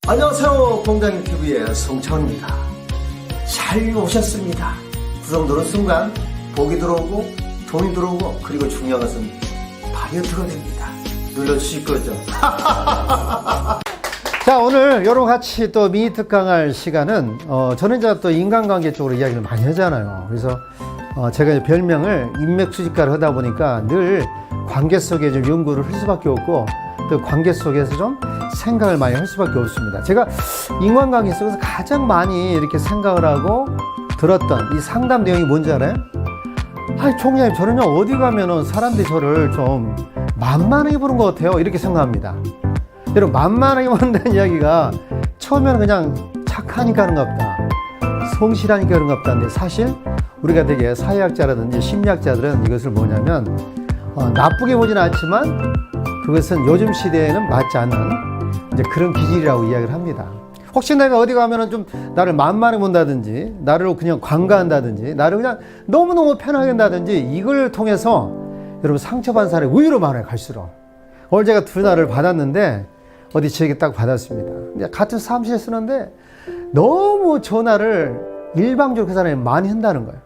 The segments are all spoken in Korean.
안녕하세요. 공장TV의 송차원입니다. 잘 오셨습니다. 구성 누른 순간 복이 들어오고 돈이 들어오고 그리고 중요한 것은 다이어트가 됩니다. 눌러주실 거죠? 자, 오늘 여러분 같이 또 미니 특강할 시간은 저는 이제 또 인간관계 쪽으로 이야기를 많이 하잖아요. 그래서 제가 이제 별명을 인맥수집가를 하다 보니까 늘 관계 속에 좀 연구를 할 수밖에 없고 또 관계 속에서 좀 생각을 많이 할 수밖에 없습니다. 제가 인간관계 속에서 가장 많이 이렇게 생각을 하고 들었던 이 상담 내용이 뭔지 알아요? 총장님, 저는요 어디 가면은 사람들이 저를 좀 만만하게 보는 것 같아요. 이렇게 생각합니다. 여러분, 만만하게 본다는 이야기가 처음에는 그냥 착하니까 그런가 보다, 성실하니까 그런가 보다인데, 사실 우리가 되게 사회학자라든지 심리학자들은 이것을 뭐냐면 나쁘게 보지는 않지만 그것은 요즘 시대에는 맞지 않는 이제 그런 기질이라고 이야기를 합니다. 혹시 내가 어디 가면은 좀 나를 만만하게 본다든지, 나를 그냥 관가한다든지, 나를 그냥 너무너무 편하게 한다든지, 이걸 통해서 여러분 상처받은 사람이 의외로 많아요, 갈수록. 오늘 제가 전화를 받았는데, 어디 지역에 딱 받았습니다. 같은 사무실에 쓰는데 너무 전화를 일방적으로 그 사람이 많이 한다는 거예요.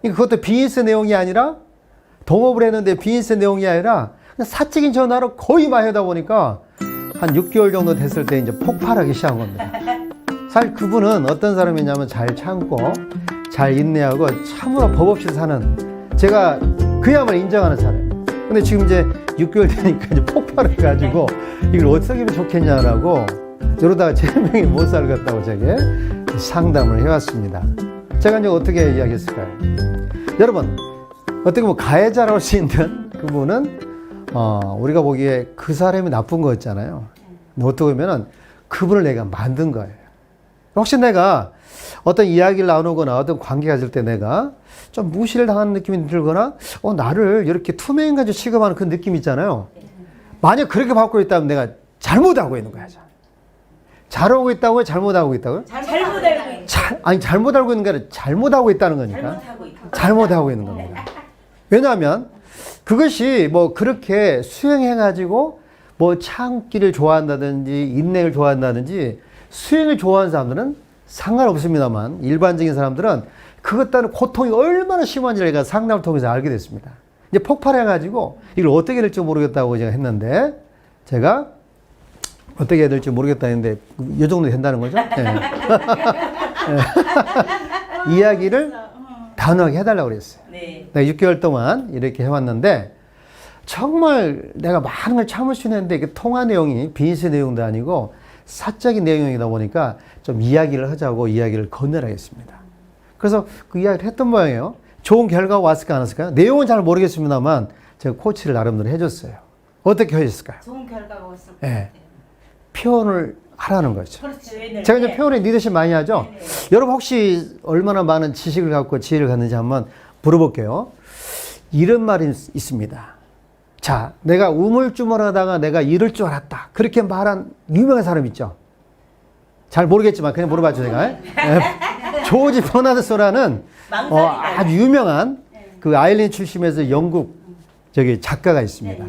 그것도 비즈니스 내용이 아니라, 동업을 했는데 비즈니스 내용이 아니라 그냥 사적인 전화로 거의 많이 하다 보니까 한 6개월 정도 됐을 때 이제 폭발하기 시작한 겁니다. 사실 그분은 어떤 사람이냐면 잘 참고 잘 인내하고 참으로 법 없이 사는, 제가 그야말로 인정하는 사람이에요. 근데 지금 이제 6개월 되니까 이제 폭발해가지고 이걸 어떻게 하면 좋겠냐라고 이러다가 제 명이 못 살겠다고 제게 상담을 해왔습니다. 제가 이제 어떻게 이야기했을까요? 여러분, 어떻게 보면 가해자라고 할 수 있는 그분은 우리가 보기에 그 사람이 나쁜 거였잖아요. 근데 어떻게 보면은 그분을 내가 만든 거예요. 혹시 내가 어떤 이야기를 나누거나 어떤 관계가 있을 때 내가 좀 무시를 당하는 느낌이 들거나 나를 이렇게 투명인간으로 취급하는 그 느낌 있잖아요. 만약 그렇게 받고 있다면 내가 잘못하고 있는 거야. 잘하고 있다고요? 잘못하고 있다고요? 잘못 알고 있는 아니, 잘못 알고 있는 게 아니라 잘못하고 있다는 거니까. 잘못하고 있는 겁니다. 왜냐하면 그것이 뭐 그렇게 수행해가지고 뭐 참기를 좋아한다든지 인내를 좋아한다든지 수행을 좋아하는 사람들은 상관없습니다만, 일반적인 사람들은 그것 따른 고통이 얼마나 심한지를 제가 상담을 통해서 알게 됐습니다. 이제 폭발해가지고 이걸 어떻게 해야 될지 모르겠다고 제가 했는데, 제가 어떻게 해야 될지 모르겠다 했는데 이 정도 된다는 거죠. 네. 이야기를 단호하게 해달라고 그랬어요. 네. 내가 6개월 동안 이렇게 해왔는데 정말 내가 많은 걸 참을 수 있는데, 이게 통화 내용이 비즈니스 내용도 아니고 사적인 내용이다 보니까 좀 이야기를 하자고 이야기를 건네라겠습니다. 그래서 그 이야기를 했던 모양이에요. 좋은 결과가 왔을까 안 왔을까요? 내용은 잘 모르겠습니다만 제가 코치를 나름대로 해줬어요. 어떻게 하셨을까요? 좋은 결과가 왔을 것 네. 같아요. 표현을 하라는 거죠. 그렇지. 제가 이제 표현에 리더십 많이 하죠. 네네. 여러분 혹시 얼마나 많은 지식을 갖고 지혜를 갖는지 한번 물어볼게요. 이런 말이 있습니다. 자, 내가 우물쭈물하다가 내가 이럴 줄 알았다, 그렇게 말한 유명한 사람 있죠. 잘 모르겠지만 그냥 물어봐줘 제가. 조지 버나드소라는 아주 유명한 그 아일랜드 출신에서 영국 작가가 있습니다.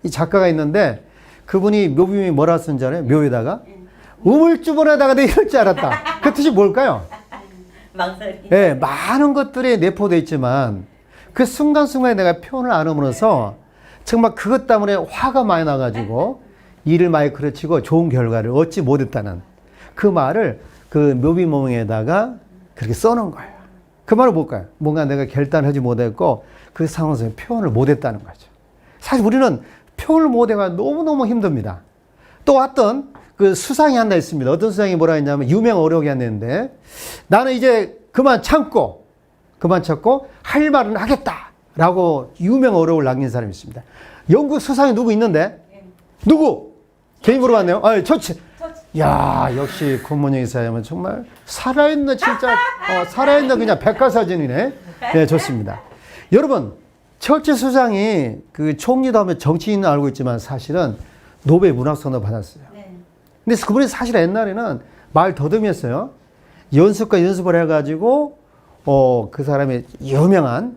이 작가가 있는데 그분이 묘비명이 뭐라 쓰는지 알아요? 묘에다가 우물쭈물하다가 내가 이럴 줄 알았다. 그 뜻이 뭘까요? 망설이. 네, 많은 것들이 내포되어 있지만 그 순간순간에 내가 표현을 안 함으로써 정말 그것 때문에 화가 많이 나가지고 일을 많이 그르치고 좋은 결과를 얻지 못했다는 그 말을 그 묘비명에다가 그렇게 써놓은 거예요. 그 말은 뭘까요? 뭔가 내가 결단하지 못했고 그 상황에서 표현을 못했다는 거죠. 사실 우리는 표현을 못해가 너무너무 힘듭니다. 또 어떤 그 수상이 하나 있습니다. 어떤 수상이 뭐라 했냐면 유명 어록이 하나 있는데, 나는 이제 그만 참고 할 말은 하겠다라고 유명 어록을 남긴 사람이 있습니다. 영국 수상이 누구 있는데? 누구? 개인 물어봤네요. 처치. 야, 역시 굿모닝 이사야면 정말 살아있는 진짜 살아있는 그냥 백과사전이네. 네, 좋습니다. 여러분, 처치 수상이 그 총리도 하면 정치인은 알고 있지만 사실은 노벨 문학상도 받았어요. 네. 근데 그분이 사실 옛날에는 말 더듬이었어요. 연습과 연습을 해가지고 그 사람이 유명한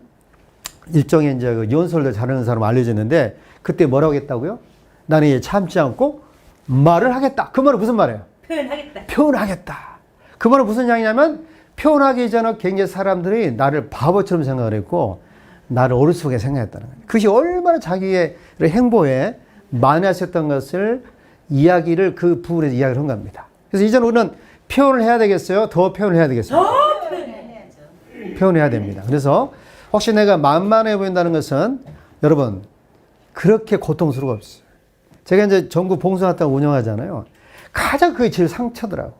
일종의 이제 그 연설도 잘하는 사람 알려졌는데, 그때 뭐라고 했다고요? 나는 참지 않고 말을 하겠다. 그 말은 무슨 말이에요? 표현하겠다. 표현하겠다. 그 말은 무슨 이야기냐면 표현하기 전에 굉장히 사람들이 나를 바보처럼 생각을 했고 나를 어리석게 생각했다는 거예요. 그것이 얼마나 자기의 행보에 만회했었던 것을 이야기를 그 부분에서 이야기를 한 겁니다. 그래서 이제는 우리는 표현을 해야 되겠어요? 더 표현을 해야 되겠어요? 표현해야죠. 표현해야 됩니다. 그래서 혹시 내가 만만해 보인다는 것은 여러분 그렇게 고통스러워 없어요. 제가 이제 전국 봉사활동 운영하잖아요. 가장 그게 제일 상처더라고.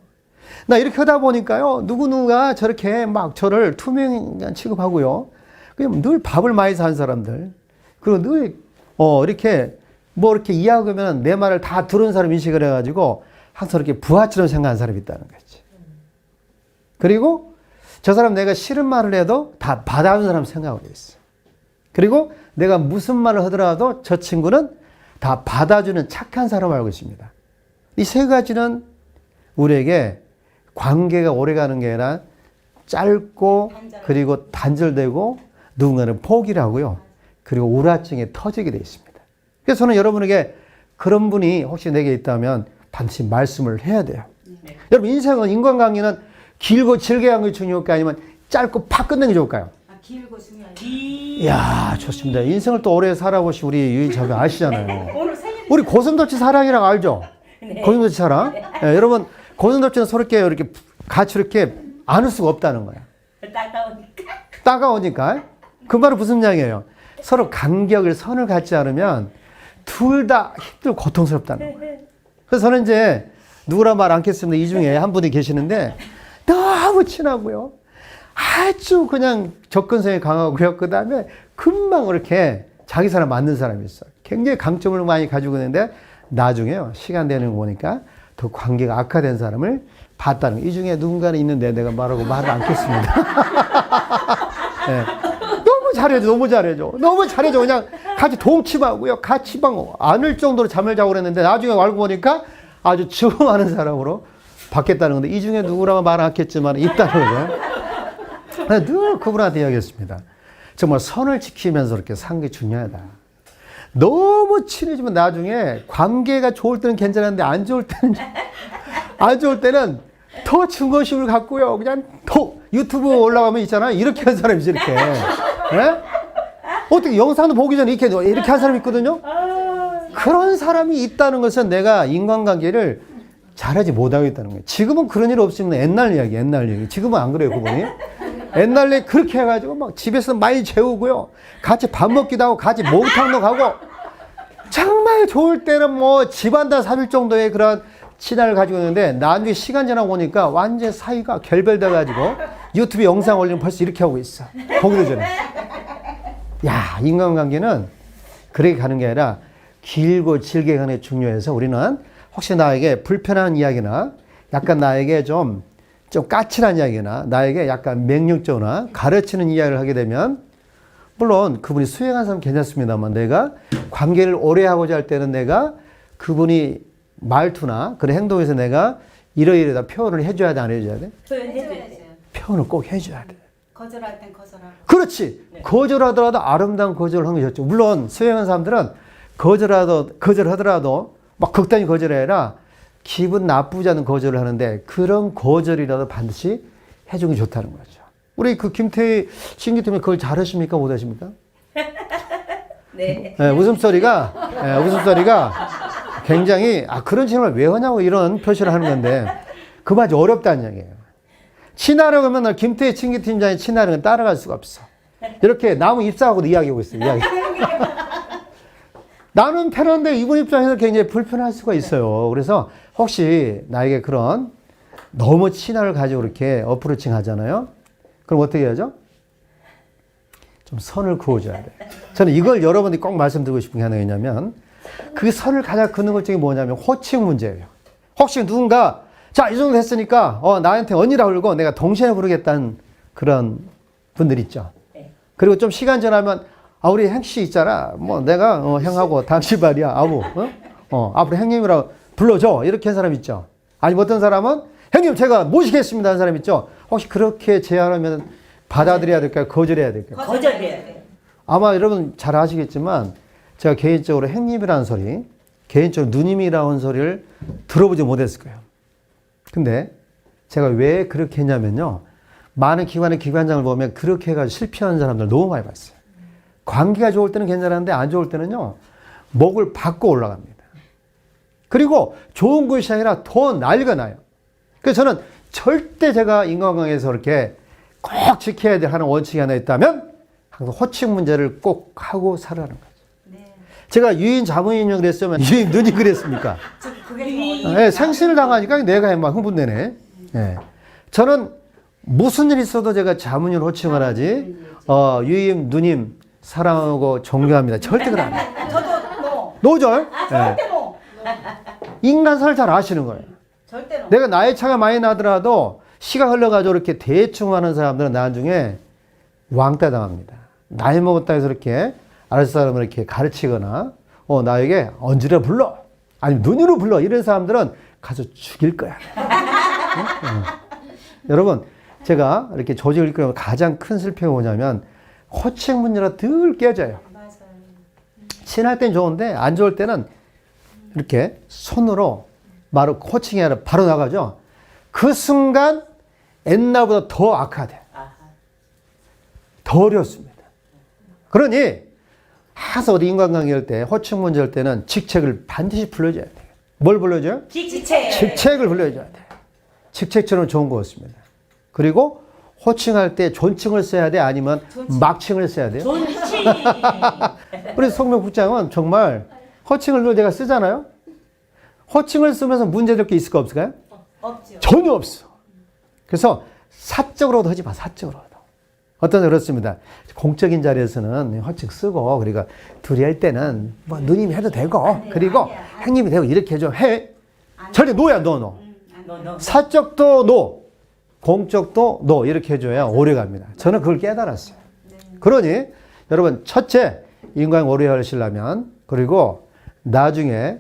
나 이렇게 하다 보니까요. 누구누가 저렇게 막 저를 투명인간 취급하고요. 그냥 늘 밥을 많이 산 사람들. 그리고 늘 이렇게 뭐 이렇게 이야기하면 내 말을 다 들은 사람 인식을 해가지고 항상 이렇게 부하처럼 생각하는 사람이 있다는 거지. 그리고 저 사람 내가 싫은 말을 해도 다 받아주는 사람 생각하고 있어. 그리고 내가 무슨 말을 하더라도 저 친구는 다 받아주는 착한 사람 알고 있습니다. 이 세 가지는 우리에게 관계가 오래가는 게 아니라 짧고 그리고 단절되고 누군가는 포기를 하고요. 그리고 우울증에 터지게 되어 있습니다. 그래서 저는 여러분에게 그런 분이 혹시 내게 있다면 반드시 말씀을 해야 돼요. 네. 여러분 인생은 인간관계는 길고 질게 하는 게 중요할까요? 아니면 짧고 팍 끝내는 게 좋을까요? 길고 중요하죠. 이야 좋습니다. 인생을 또 오래 살아보시 우리 유인자분 아시잖아요. 오늘 생일. 우리 고슴도치 사랑이라고 알죠? 네. 고슴도치 사랑. 네, 여러분 고슴도치는 서로 이렇게 같이 이렇게 안을 수가 없다는 거예요. 따가우니까. 따가우니까. 그 말은 무슨 이야기예요? 서로 간격을 선을 갖지 않으면 둘 다 힘들고 고통스럽다는 거예요. 그래서 저는 이제 누구라 말 않겠습니다. 이 중에 한 분이 계시는데 너무 친하고요. 아주 그냥 접근성이 강하고요. 그 다음에 금방 그렇게 자기 사람 맞는 사람이 있어요. 굉장히 강점을 많이 가지고 있는데 나중에요. 시간 되는 거 보니까 더 관계가 악화된 사람을 봤다는 거예요. 이 중에 누군가는 있는데 내가 말하고 말을 않겠습니다. 네. 너무 잘해줘. 너무 잘해줘. 너무 잘해줘. 그냥 같이 동침하고요. 같이 방 안을 정도로 잠을 자고 그랬는데 나중에 알고 보니까 아주 증오하는 사람으로 바뀌었다는 건데 이 중에 누구라고 말은 않겠지만 있다는 거죠. 늘 그분한테 이야기했습니다. 정말 선을 지키면서 이렇게 사는 게 중요하다. 너무 친해지면 나중에 관계가 좋을 때는 괜찮은데 안 좋을 때는 더 증오심을 갖고요. 그냥 더 유튜브 올라가면 있잖아요. 이렇게 한 사람이지 이렇게. 네? 어떻게 영상도 보기 전에 이렇게 한 사람이 있거든요. 그런 사람이 있다는 것은 내가 인간관계를 잘하지 못하고 있다는 거예요. 지금은 그런 일 없으면 옛날 이야기. 지금은 안 그래요, 그분이. 옛날에 그렇게 해가지고 막 집에서 많이 재우고요. 같이 밥 먹기도 하고 같이 목욕탕도 가고 정말 좋을 때는 뭐 집안 다 사귈 정도의 그런 친화를 가지고 있는데 나중에 시간 지나고 보니까 완전 사이가 결별돼가지고 유튜브 영상 올리면 벌써 이렇게 하고 있어. 보기도 전에. 야, 인간관계는 그렇게 가는 게 아니라 길고 질게 가는 게 중요해서 우리는 혹시 나에게 불편한 이야기나 약간 나에게 좀 까칠한 이야기나 나에게 약간 명령적으나 가르치는 이야기를 하게 되면 물론 그분이 수행한 사람 괜찮습니다만 내가 관계를 오래 하고자 할 때는 내가 그분이 말투나 그런 행동에서 내가 이러이러다 표현을 해줘야 돼, 안 해줘야 돼? 표현해줘야 돼요. 표현을 꼭 해줘야 돼. 거절할 땐 거절하고. 그렇지. 네. 거절하더라도 아름다운 거절을 하는 게 좋죠. 물론 수행한 사람들은 거절하더라도 막 극단히 거절해라. 기분 나쁘지 않은 거절을 하는데 그런 거절이라도 반드시 해주는 게 좋다는 거죠. 우리 그 김태희 신기팀이 그걸 잘하십니까? 못하십니까? 네. 네, 웃음소리가 굉장히 그런 질문을 왜 하냐고 이런 표시를 하는 건데 그거 아주 어렵다는 얘기예요. 친하려고 하면 김태희 신기팀장이 친하려는 건 따라갈 수가 없어. 이렇게 나무 잎사하고도 이야기하고 있어요. 나는 편한데 이분 입장에서 굉장히 불편할 수가 있어요. 그래서 혹시 나에게 그런 너무 친화를 가지고 이렇게 어프로칭 하잖아요. 그럼 어떻게 해야죠? 좀 선을 그어줘야 돼요. 저는 이걸 여러분들이 꼭 말씀드리고 싶은 게 하나 있냐면 그 선을 가장 긋는 것 중에 뭐냐면 호칭 문제예요. 혹시 누군가 자, 이 정도 됐으니까 나한테 언니라 부르고 내가 동생을 부르겠다는 그런 분들 있죠. 그리고 좀 시간 지나면 우리 행씨 있잖아. 뭐 내가 형하고 당신 말이야. 앞으로 형님이라고 불러줘. 이렇게 한 사람 있죠. 아니면 어떤 사람은 형님 제가 모시겠습니다 하는 사람 있죠. 혹시 그렇게 제안하면 받아들여야 될까요? 거절해야 될까요? 거절해야 돼요. 아마 여러분 잘 아시겠지만 제가 개인적으로 형님이라는 소리, 개인적으로 누님이라는 소리를 들어보지 못했을 거예요. 근데 제가 왜 그렇게 했냐면요. 많은 기관의 기관장을 보면 그렇게 해가지고 실패하는 사람들 너무 많이 봤어요. 관계가 좋을 때는 괜찮은데 안 좋을 때는요. 목을 받고 올라갑니다. 그리고 좋은 것이 아니라 더 난리가 나요. 그래서 저는 절대 제가 인간관계에서 이렇게 꼭 지켜야 될 하는 원칙이 하나 있다면 항상 호칭 문제를 꼭 하고 살아라는 거죠. 네. 제가 유인 자문인용 그랬으면 유인 누님 그랬습니까? 그게 네, 생신을 당하니까 내가 막 흥분되네. 네. 저는 무슨 일 있어도 제가 자문인 호칭을 하지, 유임, 누님, 사랑하고 존경합니다. 절대 그러 안 해요. 저도 뭐. 노절. 절대 뭐. 인간사를 잘 아시는 거예요. 절대 뭐. 내가 나이 차가 많이 나더라도 시가 흘러가지고 이렇게 대충 하는 사람들은 나중에 왕따 당합니다. 나이 먹었다 해서 이렇게 아랫 사람을 이렇게 가르치거나, 나에게 언지라 불러. 아니면 눈으로 불러. 이런 사람들은 가서 죽일 거야. 응? 여러분, 제가 이렇게 조직을 이끌면 가장 큰 실패가 뭐냐면 호칭 문제로 늘 깨져요. 맞아요. 친할 땐 좋은데 안 좋을 때는 이렇게 손으로 바로 호칭이 아니라 바로 나가죠. 그 순간 옛날보다 더 악화돼. 더 어렵습니다. 그러니 하서 어디 인간관계 할 때 호칭 문제 할 때는 직책을 반드시 불러줘야 돼요. 뭘 불러줘요? 직책. 직책을 불러줘야 돼요. 직책처럼 좋은 거 없습니다. 그리고 호칭할 때 존칭을 써야 돼? 아니면 막칭을 써야 돼요? 존칭. 우리 송명 국장은 정말 호칭을 늘 내가 쓰잖아요? 호칭을 쓰면서 문제될 게 있을까 없을까요? 없죠. 전혀 없어. 그래서 사적으로도 하지 마, 사적으로도. 어떤 그렇습니다. 공적인 자리에서는 호칭 쓰고, 그리고 둘이 할 때는 뭐 누님이 해도 되고, 그리고 형님이 되고 이렇게 좀 해. 절대 노야, 노. 너. 사적도 노, 공적도 노 이렇게 해줘야 오래 갑니다. 저는 그걸 깨달았어요. 그러니 여러분 첫째 인간 오래 하시려면 그리고 나중에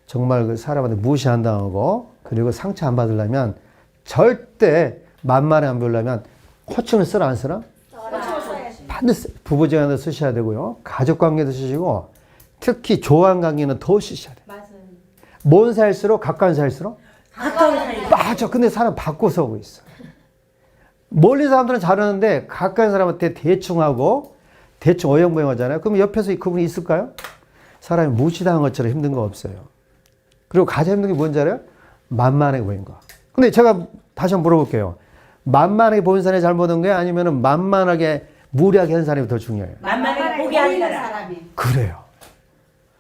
정말 그 사람한테 무시 안 당하고 그리고 상처 안 받으려면 절대 만만해 안 보려면 호칭을 쓰라 안 쓰라? 반드시 부부지간에도 쓰셔야 되고요. 가족관계도 쓰시고 특히 조한관계는 더 쓰셔야 돼요. 맞아요. 먼 사이일수록 가까운 사이일수록 가까운 사이. 맞아. 근데 사람 바꿔서 오고 있어. 멀리 사람들은 잘하는데 가까운 사람한테 대충 하고 대충 어영부영 하잖아요. 그럼 옆에서 그분이 있을까요? 사람이 무시당한 것처럼 힘든 거 없어요. 그리고 가장 힘든 게 뭔지 알아요? 만만하게 보인 거. 근데 제가 다시 한번 물어볼게요. 만만하게 보인 사람이 잘못한 거야? 아니면 만만하게 무리하게 한 사람이 더 중요해요? 만만하게 보게 하는 사람이. 그래요.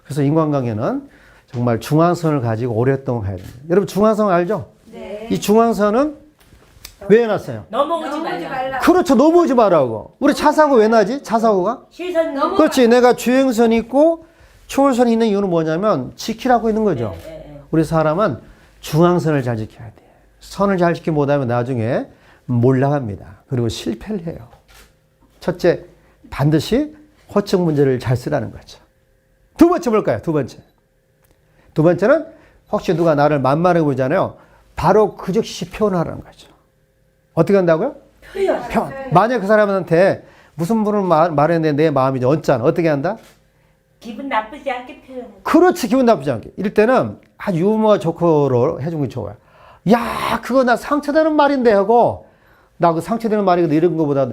그래서 인간관계는 정말 중앙선을 가지고 오랫동안 가야 됩니다. 여러분 중앙선 알죠? 네. 이 중앙선은 왜 해놨어요? 넘어오지 말라. 그렇죠. 넘어오지 말라고. 우리 차 사고 왜 나지? 차 사고가? 실선 넘어. 그렇지. 내가 주행선이 있고 초월선이 있는 이유는 뭐냐면 지키라고 있는 거죠. 우리 사람은 중앙선을 잘 지켜야 돼. 선을 잘 지키지 못하면 나중에 몰락합니다. 그리고 실패를 해요. 첫째, 반드시 호칭 문제를 잘 쓰라는 거죠. 두 번째 뭘까요? 두 번째. 두 번째는 혹시 누가 나를 만만하게 보잖아요. 바로 그 즉시 표현하라는 거죠. 어떻게 한다고요? 표현. 만약 그 사람한테 무슨 분을 말했는데 내 마음이 좀 언짢아. 어떻게 한다? 기분 나쁘지 않게 표현해. 그렇지. 기분 나쁘지 않게. 이럴 때는 아주 유머와 조커로 해준 게 좋아요. 야, 그거 나 상처되는 말인데 하고 나 그 상처되는 말이거든 이런 거보다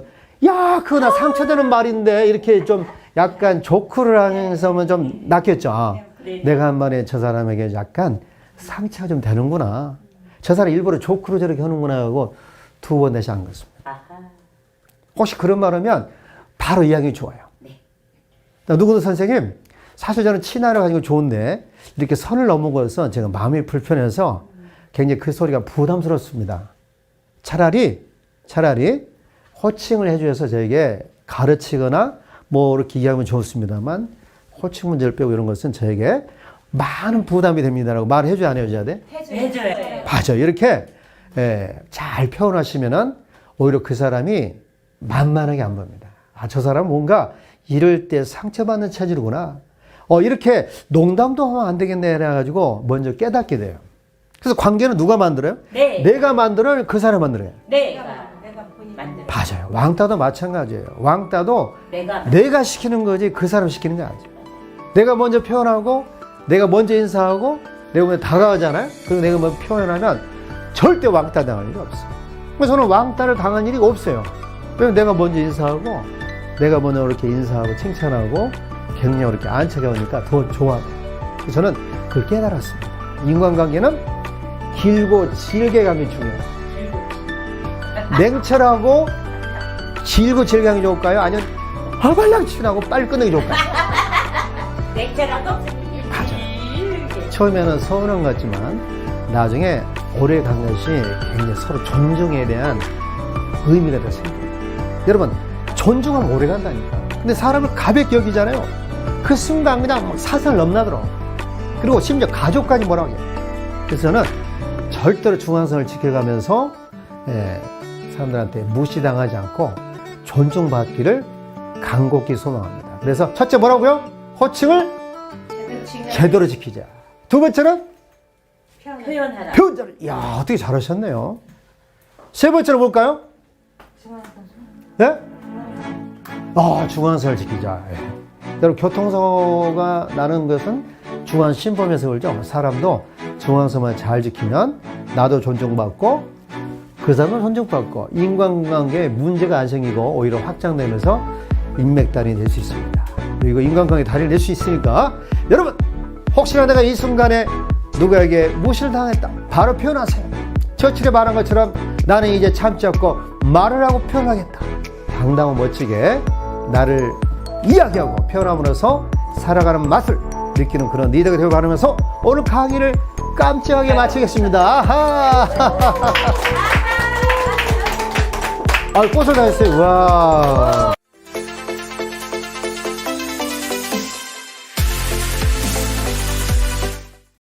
야, 그거 나 상처되는 말인데 이렇게 좀 약간 조크를 하면서 좀 낫겠죠. 아, 네. 내가 한 말에 저 사람에게 약간 상처가 좀 되는구나. 저 사람 일부러 조크로 저렇게 하는구나 하고 두 번 다시 안 그렇습니다. 아하. 혹시 그런 말 하면 바로 이야기 좋아요. 네. 누구도 선생님, 사실 저는 친화를 가지고 좋은데 이렇게 선을 넘은 것은 제가 마음이 불편해서 굉장히 그 소리가 부담스럽습니다. 차라리 호칭을 해주셔서 저에게 가르치거나 뭐 이렇게 이야기하면 좋습니다만 호칭 문제를 빼고 이런 것은 저에게 많은 부담이 됩니다라고 말을 해줘야 안 해줘야 돼? 해줘요. 맞아. 이렇게 잘 표현하시면은 오히려 그 사람이 만만하게 안 봅니다. 아, 저 사람은 뭔가 이럴 때 상처받는 체질이구나. 이렇게 농담도 하면 안 되겠네 해가지고 먼저 깨닫게 돼요. 그래서 관계는 누가 만들어요? 네. 내가 만들어요? 그 사람이 만들어요? 내가 본인 만들어. 맞아요. 왕따도 마찬가지예요. 왕따도 내가 내가 시키는 거지 그 사람 시키는 게 아니죠. 내가 먼저 표현하고 내가 먼저 인사하고 내가 먼저 다가가잖아요. 그리고 내가 먼저 표현하면 절대 왕따 당할 일이 없어요. 그래서 저는 왕따를 당한 일이 없어요. 왜냐면 내가 먼저 인사하고 내가 먼저 이렇게 인사하고 칭찬하고 격려 이렇게 안착해오니까 더 좋아. 그래서 저는 그걸 깨달았습니다. 인간관계는 길고 질게 가는 게 중요해요. 냉철하고 길고 질게 가는 게 좋을까요? 아니면 화발랑치하고 빨리 끝내기 좋을까요? 냉철하고 처음에는 서운한 것 같지만 나중에 오래 간 것이 굉장히 서로 존중에 대한 의미가 더 생겨요. 여러분, 존중하면 오래 간다니까. 근데 사람을 가볍게 여기잖아요. 그 순간 그냥 막 사살 넘나들어. 그리고 심지어 가족까지 뭐라고 해요. 그래서 저는 절대로 중앙선을 지켜가면서 사람들한테 무시당하지 않고 존중받기를 간곡히 소망합니다. 그래서 첫째 뭐라고요? 호칭을 제대로 지키자. 두 번째는 표현하라. 표현자를. 이야, 어떻게 잘하셨네요. 세 번째로 볼까요? 네? 중앙선을 지키자. 여러분, 교통사고가 나는 것은 중앙 신범에서 그러죠. 사람도 중앙선만 잘 지키면 나도 존중받고 그 사람은 존중받고 인간관계에 문제가 안 생기고 오히려 확장되면서 인맥달인이 될 수 있습니다. 그리고 인간관계 다리를 낼 수 있으니까 여러분, 혹시나 내가 이 순간에 누구에게 무시를 당했다, 바로 표현하세요. 처칠에 말한 것처럼 나는 이제 참지 않고 말을 하고 표현하겠다. 당당하고 멋지게 나를 이야기하고 표현함으로써 살아가는 맛을 느끼는 그런 리더가 되고 가면서 오늘 강의를 깜찍하게 마치겠습니다. 아하. 꽃을 다 했어요. 와.